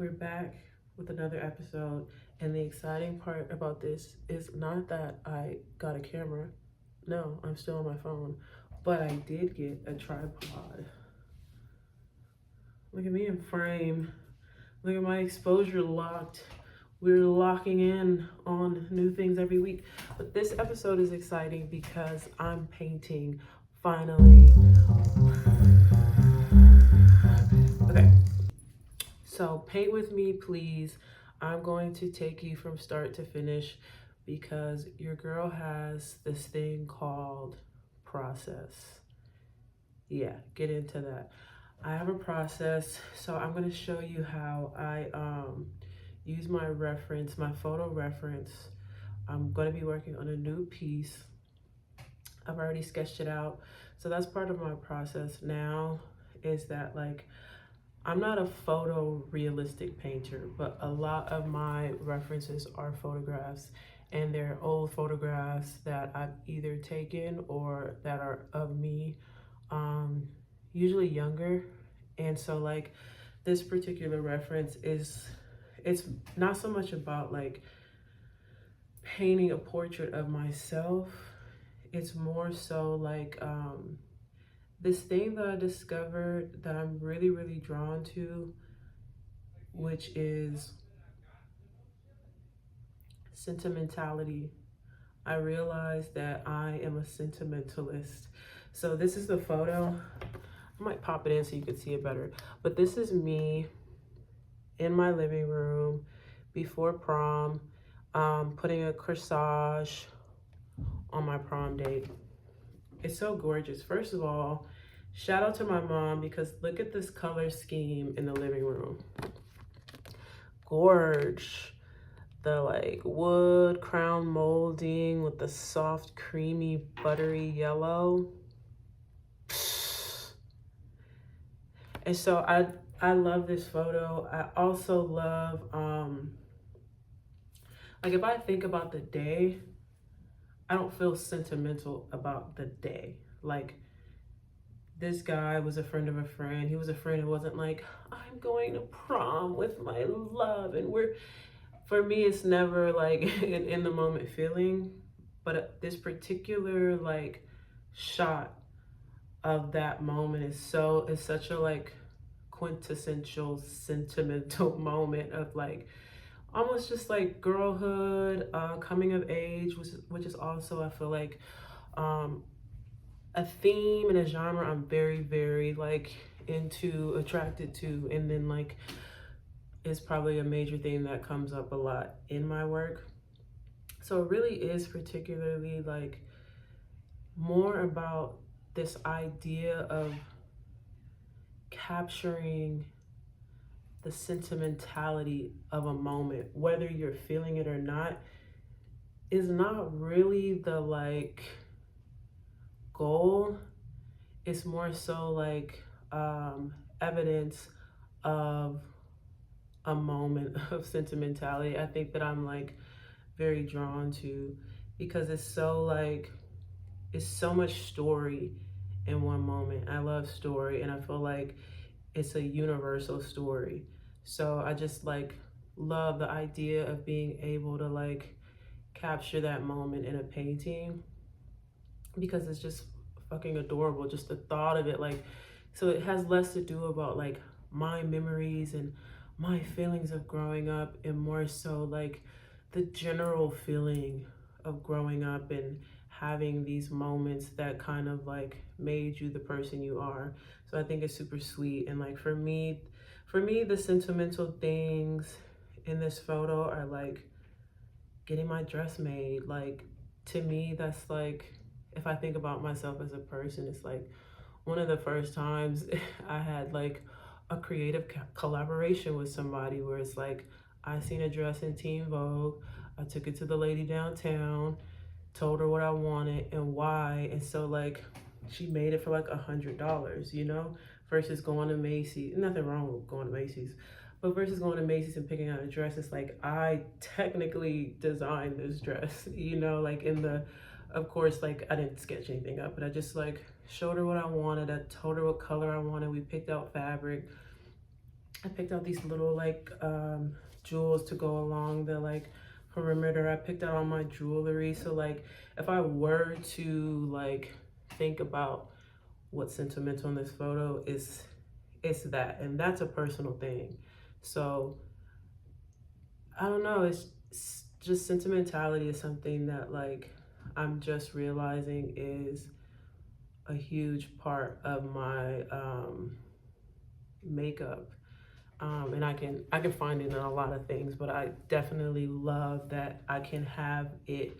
We're back with another episode, and the exciting part about this is not that I got a camera. No, I'm still on my phone, but I did get a tripod. Look at me in frame. Look at my exposure locked. We're locking in on new things every week. But this episode is exciting because I'm painting finally. Okay, so paint with me, please. I'm going to take you from start to finish because your girl has this thing called process. Yeah, get into that. I have a process, so I'm going to show you how I use my reference, my photo reference. I'm going to be working on a new piece. I've already sketched it out. So that's part of my process now, is that like I'm not a photo realistic painter, but a lot of my references are photographs, and they're old photographs that I've either taken or that are of me, usually younger. And so like this particular reference it's not so much about like painting a portrait of myself. It's more so like this thing that I discovered that I'm really drawn to, which is sentimentality. I realized that I am a sentimentalist. So this is the photo. I might pop it in so you can see it better. But this is me in my living room before prom, putting a corsage on my prom date. It's so gorgeous. First of all, shout out to my mom, because look at this color scheme in the living room. Gorge. The like wood crown molding with the soft, creamy, buttery yellow. And so I love this photo. I also love like if I think about the day, I don't feel sentimental about the day. Like this guy was a friend of a friend. He was a friend who wasn't like, I'm going to prom with my love. And for me, it's never like an in the moment feeling. But this particular like shot of that moment is such a like quintessential sentimental moment of like almost just like girlhood, coming of age, which is also, I feel like, a theme and a genre I'm very like attracted to, and then like is probably a major theme that comes up a lot in my work. So it really is particularly like more about this idea of capturing the sentimentality of a moment, whether you're feeling it or not, is not really the like goal. It's more so like evidence of a moment of sentimentality. I think that I'm like very drawn to, because it's so much story in one moment. I love story, and I feel like it's a universal story. So I just like love the idea of being able to like capture that moment in a painting, because it's just fucking adorable, just the thought of it. Like, so it has less to do about like my memories and my feelings of growing up, and more so like the general feeling of growing up and having these moments that kind of like made you the person you are. So I think it's super sweet. And like for me the sentimental things in this photo are like getting my dress made. Like, to me, that's like, if I think about myself as a person, it's like one of the first times I had like a creative collaboration with somebody, where it's like I seen a dress in Teen Vogue, I took it to the lady downtown, told her what I wanted and why, and so like she made it for like $100, versus going to Macy's. Nothing wrong with going to Macy's, but versus going to Macy's and picking out a dress, it's like I technically designed this dress, like of course, like I didn't sketch anything up, but I just like showed her what I wanted. I told her what color I wanted. We picked out fabric. I picked out these little like jewels to go along the like perimeter. I picked out all my jewelry. So like if I were to like think about what's sentimental in this photo, it's that, and that's a personal thing. So I don't know, it's just sentimentality is something that like I'm just realizing is a huge part of my makeup. And I can find it in a lot of things, but I definitely love that I can have it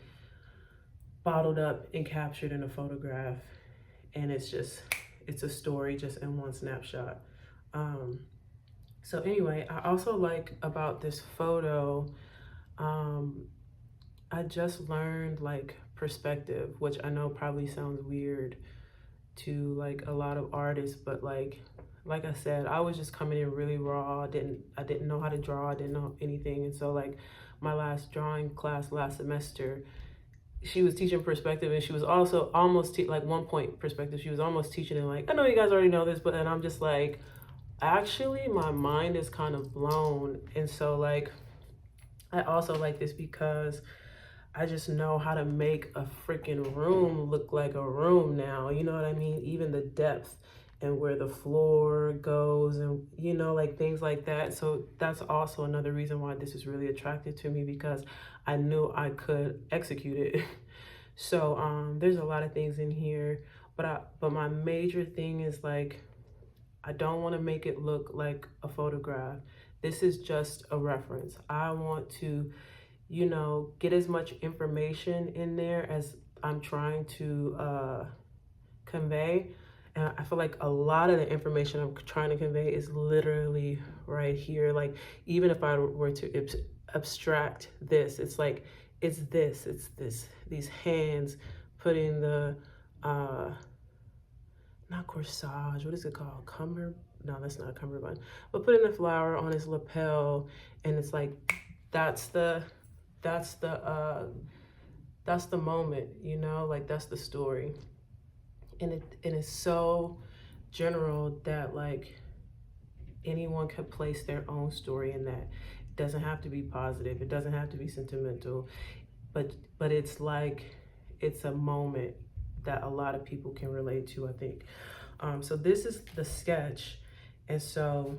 bottled up and captured in a photograph, and it's a story just in one snapshot. So anyway, I also like about this photo, um, I just learned like perspective, which I know probably sounds weird to like a lot of artists, but like I said, I was just coming in really raw. I didn't know how to draw. I didn't know anything. And so like my last drawing class last semester, she was teaching perspective, and she was also almost like 1 point perspective. She was almost teaching it like, I know you guys already know this, but then I'm just like, actually my mind is kind of blown. And so like I also like this because I just know how to make a freaking room look like a room now. You know what I mean? Even the depth and where the floor goes, and like things like that. So that's also another reason why this is really attractive to me, because I knew I could execute it. So there's a lot of things in here, but my major thing is like I don't want to make it look like a photograph. This is just a reference. I want to get as much information in there as I'm trying to convey. And I feel like a lot of the information I'm trying to convey is literally right here. Like, even if I were to abstract this, it's like, it's this, these hands putting the, not corsage, what is it called? No, that's not a cummerbund, but putting the flower on his lapel. And it's like, that's the that's the uh that's the moment, like that's the story. And it's so general that like anyone could place their own story in that. It doesn't have to be positive, it doesn't have to be sentimental, but it's like it's a moment that a lot of people can relate to, I think. So this is the sketch, and so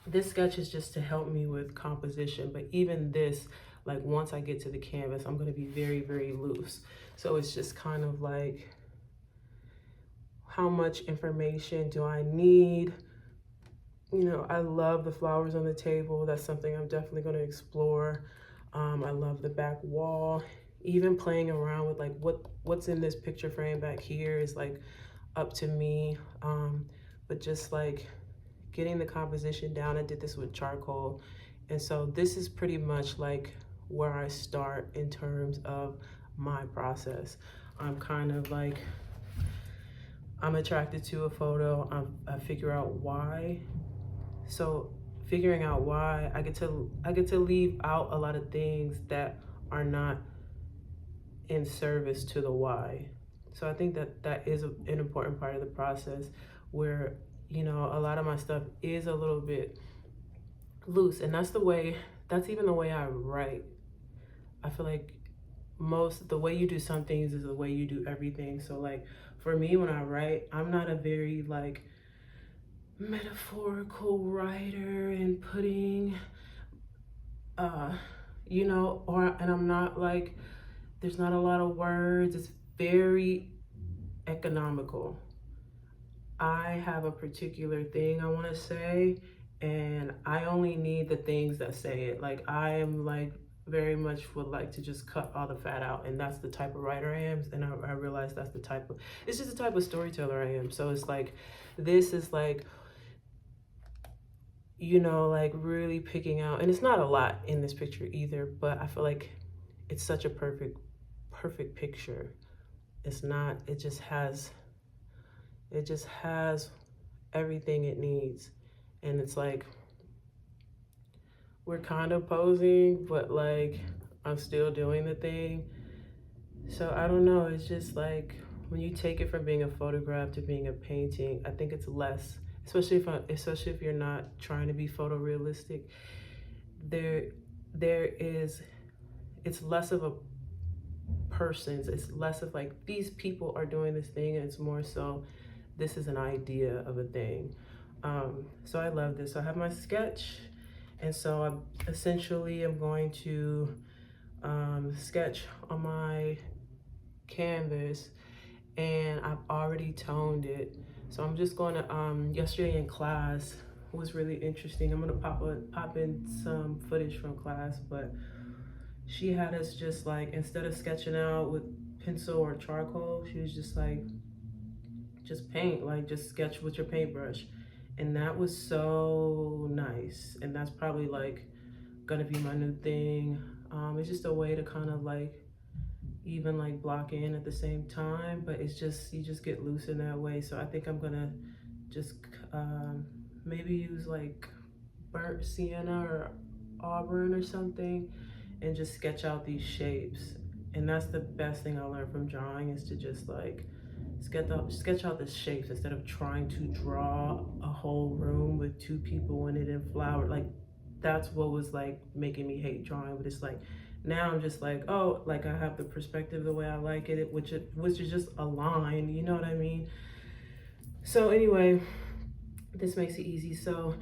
this sketch is just to help me with composition. But even this, like once I get to the canvas, I'm going to be very, very loose. So it's just kind of like, how much information do I need? I love the flowers on the table. That's something I'm definitely going to explore. I love the back wall. Even playing around with like what's in this picture frame back here is like up to me. But just like getting the composition down, I did this with charcoal. And so this is pretty much like where I start in terms of my process. I'm kind of like, I'm attracted to a photo, I figure out why. So figuring out why, I get to leave out a lot of things that are not in service to the why. So I think that is an important part of the process, where a lot of my stuff is a little bit loose, and that's even the way I write. I feel like the way you do some things is the way you do everything. So like for me, when I write, I'm not a very like metaphorical writer and putting and I'm not like, there's not a lot of words. It's very economical. I have a particular thing I want to say, and I only need the things that say it. Like I am like very much would like to just cut all the fat out, and that's the type of writer I am. And I realize that's it's just the type of storyteller I am. So it's like, this is like, like really picking out, and it's not a lot in this picture either, but I feel like it's such a perfect picture. It's not, it just has everything it needs. And it's like, we're kind of posing, but like I'm still doing the thing. So I don't know, it's just like, when you take it from being a photograph to being a painting, I think it's less especially if you're not trying to be photorealistic, there is, it's less of a person's, it's less of like these people are doing this thing, and it's more so this is an idea of a thing. So I love this. So I have my sketch, and so I'm going to sketch on my canvas, and I've already toned it. So I'm just going to, yesterday in class was really interesting. I'm gonna pop in some footage from class, but she had us just like, instead of sketching out with pencil or charcoal, she was just like, just paint, like just sketch with your paintbrush. And that was so nice. And that's probably like gonna be my new thing. It's just a way to kind of like even like block in at the same time, but it's just, you just get loose in that way. So I think I'm gonna just maybe use like burnt sienna or auburn or something, and just sketch out these shapes. And that's the best thing I learned from drawing, is to just like sketch out the shapes instead of trying to draw a whole room with two people in it and flower. Like that's what was like making me hate drawing. But it's like now I'm just like, oh, like I have the perspective the way I like it, which is just a line, you know what I mean? So anyway, this makes it easy. So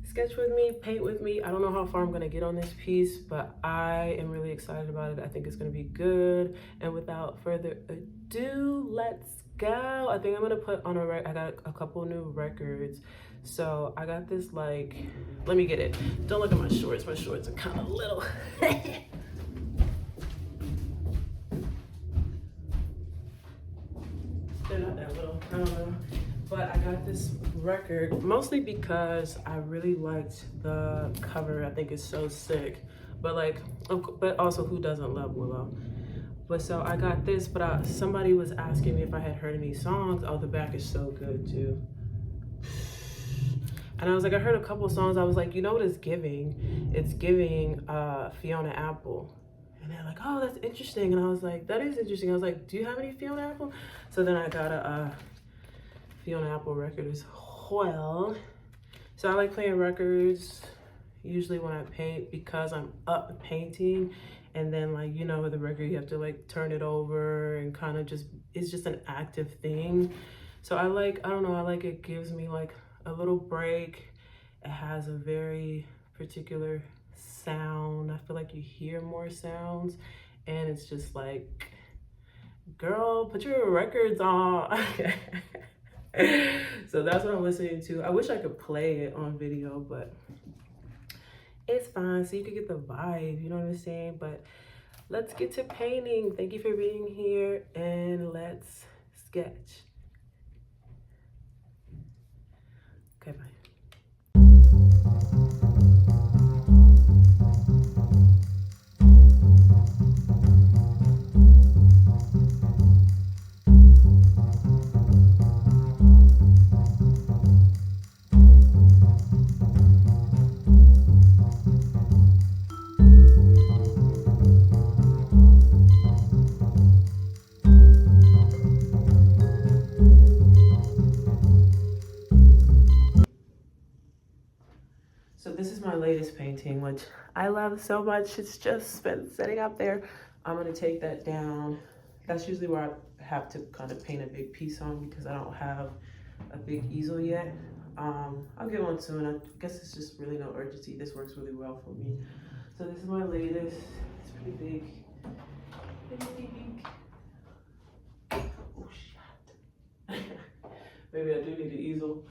sketch with me, paint with me. I don't know how far I'm gonna get on this piece, but I am really excited about it. I think it's gonna be good. And without further ado, let's go. I think I'm gonna put on I got a couple new records. So I got this, like, let me get it. Don't look at my shorts. My shorts are kind of little. They're not that little, I don't know. But I got this record mostly because I really liked the cover. I think it's so sick. But like, but also, who doesn't love Willow? But so I got this, but somebody was asking me if I had heard any songs. Oh, the back is so good too. And I was like, I heard a couple songs. I was like, you know what it's giving? It's giving Fiona Apple. And they're like, oh, that's interesting. And I was like, that is interesting. I was like, do you have any Fiona Apple? So then I got a Fiona Apple record as well. So I like playing records usually when I paint, because I'm up painting, and then like, you know, with the record you have to like turn it over and kind of just, it's just an active thing. So I like, I don't know, I like, it gives me like a little break. It has a very particular sound. I feel like you hear more sounds, and it's just like, girl, put your records on. So that's what I'm listening to. I wish I could play it on video, but it's fine. So you could get the vibe, you know what I'm saying? But let's get to painting. Thank you for being here, and let's sketch. Okay, bye. So this is my latest painting, which I love so much. It's just been sitting up there. I'm gonna take that down. That's usually where I have to kind of paint a big piece on, because I don't have a big easel yet. I'll get one soon. I guess it's just really no urgency. This works really well for me. So this is my latest. It's pretty big. Big. Oh shit. Maybe I do need an easel.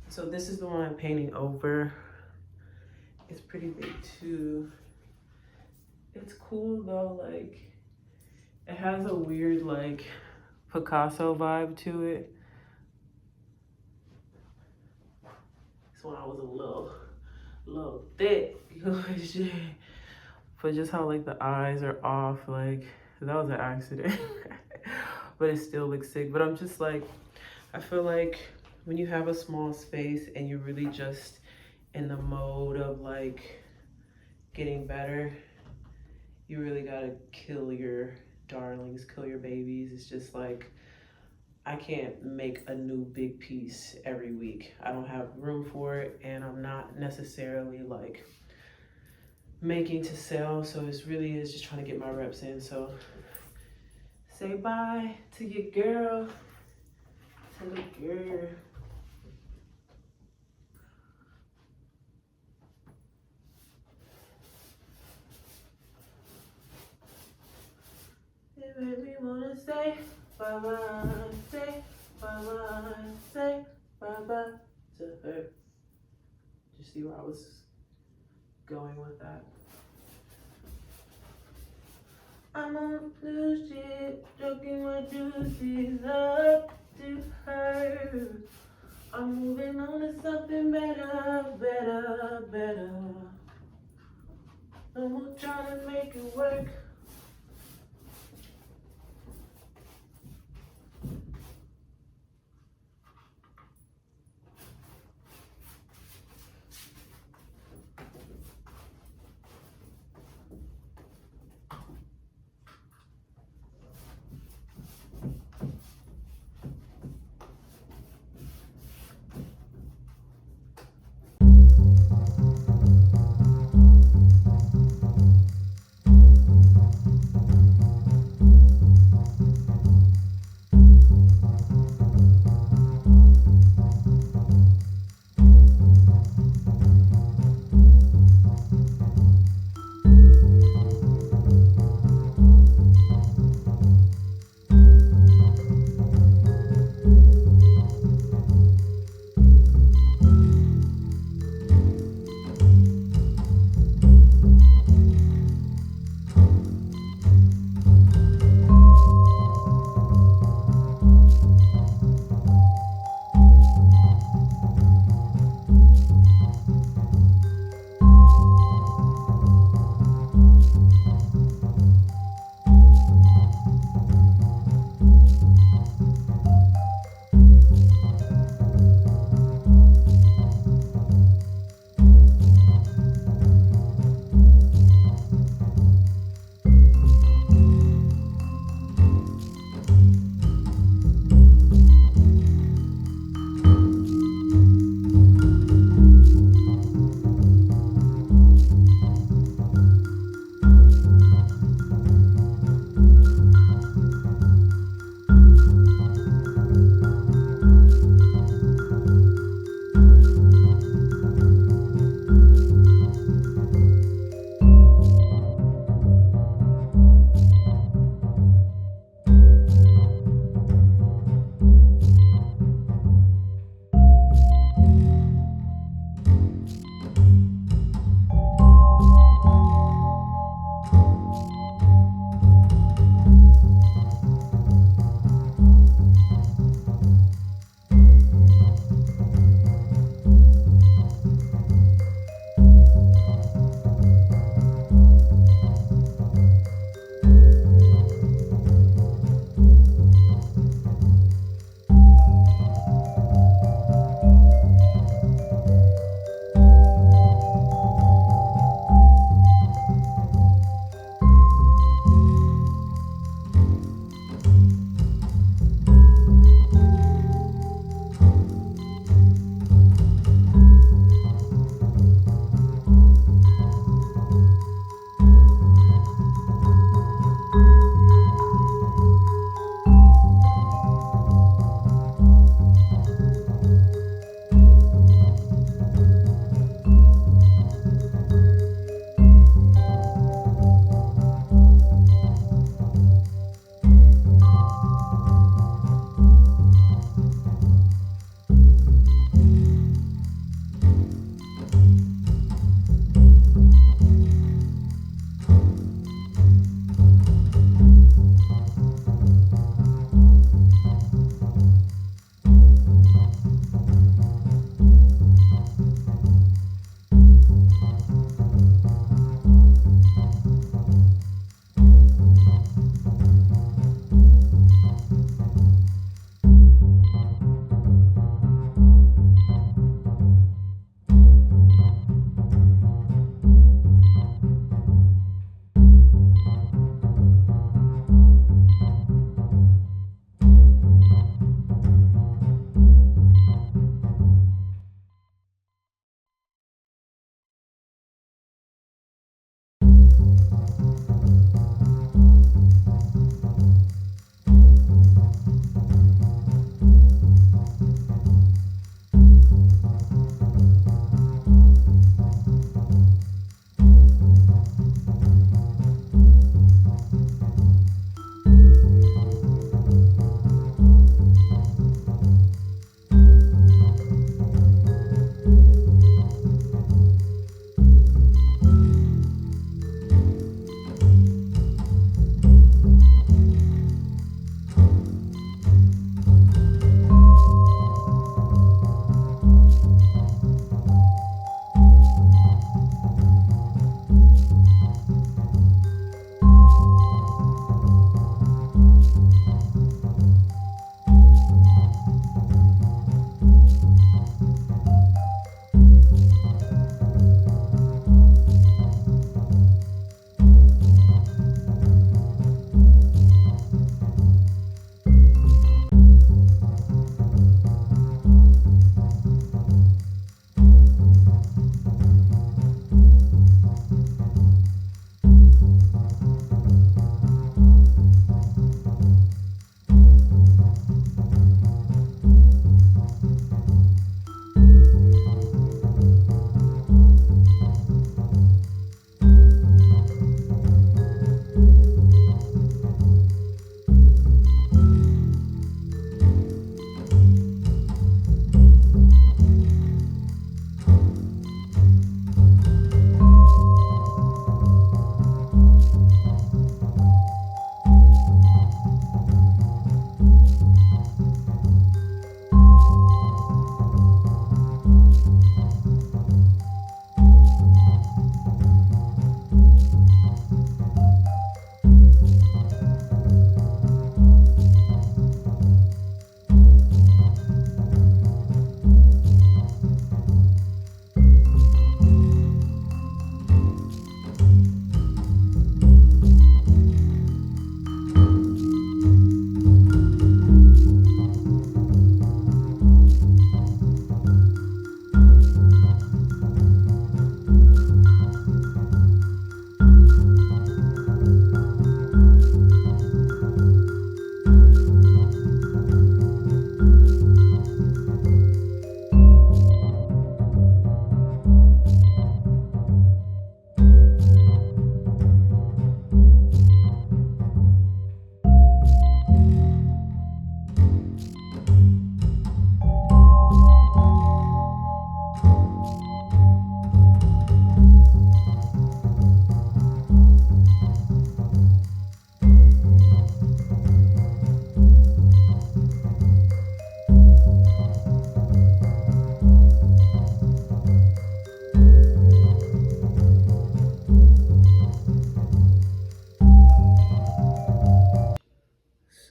So this is the one I'm painting over. It's pretty big too. It's cool though, like it has a weird like Picasso vibe to it. This one I was a little thick, but just how like the eyes are off, like that was an accident. But it still looks sick. But I'm just like, I feel like when you have a small space and you're really just in the mode of like getting better, you really gotta kill your darlings, kill your babies. It's just like, I can't make a new big piece every week. I don't have room for it, and I'm not necessarily like making to sell. So it's really is just trying to get my reps in. So say bye to your girl. To the girl. It made me wanna say bye-bye, say bye-bye, say bye-bye to her. Did you see where I was going with that? I'm on blue shit, joking my juices up to her. I'm moving on to something better, better, better. No more trying to make it work.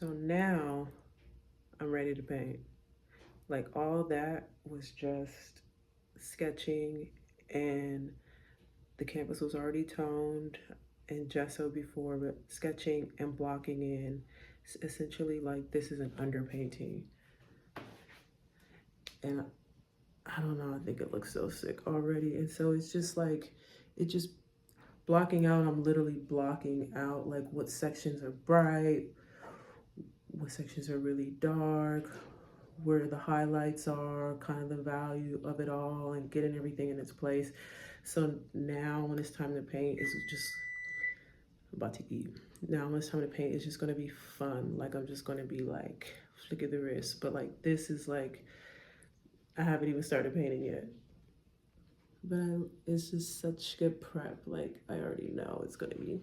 So now I'm ready to paint. Like all that was just sketching, and the canvas was already toned and gesso before, but sketching and blocking in. Essentially, like this is an underpainting. And I don't know, I think it looks so sick already. And so it's just like, it just blocking out, I'm literally blocking out like what sections are bright, what sections are really dark, where the highlights are, kind of the value of it all, and getting everything in its place. So now when it's time to paint, it's just about to eat. Now when it's time to paint, it's just gonna be fun. Like I'm just gonna be like, flick of the wrist. But like this is like, I haven't even started painting yet. But it's just such good prep. Like I already know it's gonna be.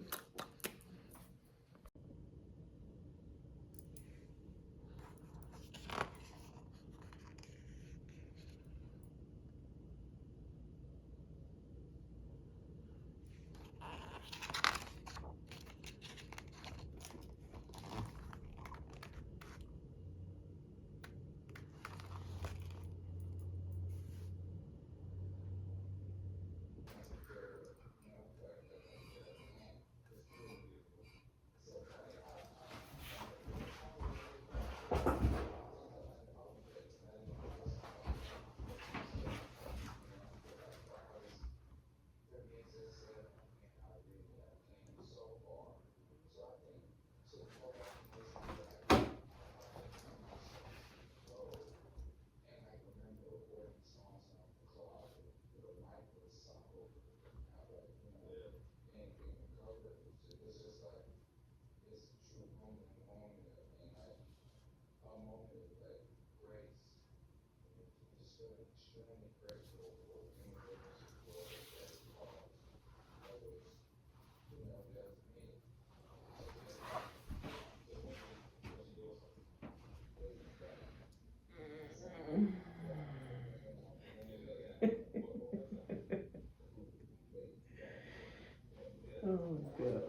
Oh god.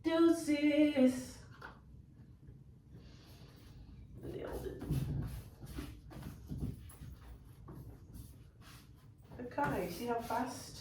Deuces. Nailed it. Okay, see how fast